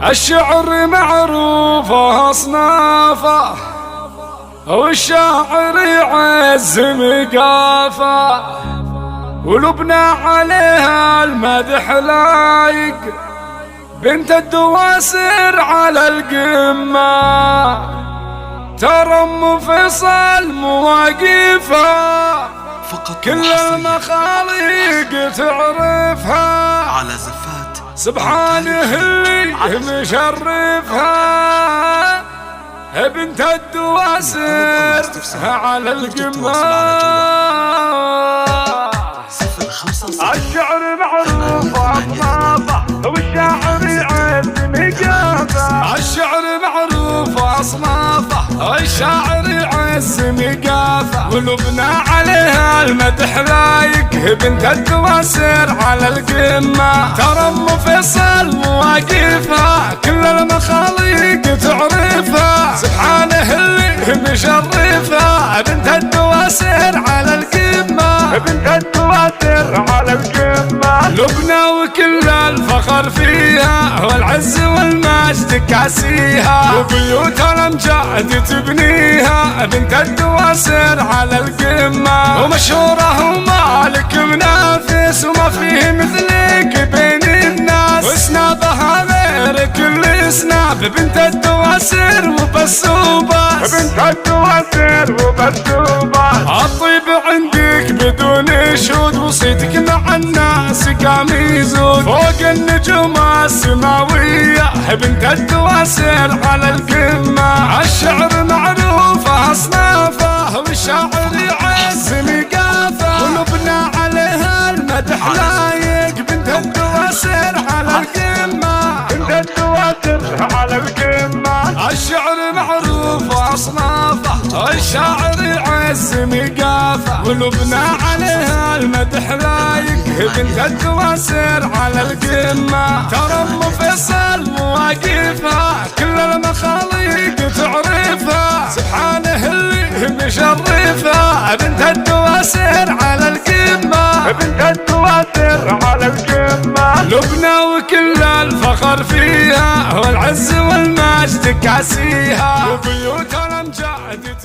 الشعر معروفه أصنافه والشاعر يعز مقافه ولبنى عليها المدح لايق بنت الدواسر على القمة ترى ام فيصل مواقفها كل المخاليق تعرفها على زفات سبحانه اللي مشرفها بنت الدواسر على القمة الشعر معروف أصنافه والشاعر يعز مقافه الشعر معروف أصنافه والشاعر يعز مقافه ولبنى عليها المدح لايق بنت الدواسر على القمة ترى ام فيصل مواقفها كل المخاليق تعرفها سبحانه اللي مشرفها بنت الدواسر على القمة بنت الدواسر على القمة لبنى وكل الفخر فيها والعز والمجد كاسيها وبيوت الامجاد تبنيها بنت الدواسر على القمة ومشهورة ومالك منافس وما فيه مثلك بين الناس واسنابها غير كل اسناب بنت الدواسر وبس وبس بنت الدواسر وبس وبس الطيب عندك بدون شهود وصيتك مع الناس قام يزود فوق النجوم السماوية بنت الدواسر على القمة الشعر معروفه أصنافه والشاعر يعز مقافه ولبنى عليها المدح لايق بنت الدواسر على القمة بنت الدواسر على القمة الشعر معروف أصنافه الشاعر يعز مقافه ولبنى عليها المدح لايق بنت الدواسر على القمة ترى ام فيصل مواقفها كل المخاليق تعرفها سبحانه اللي مشرفها بنت الدواسر على القمة بنت الدواسر على القمة لبنى وكل الفخر فيها والعز والمجد كاسيها وبيوت الامجاد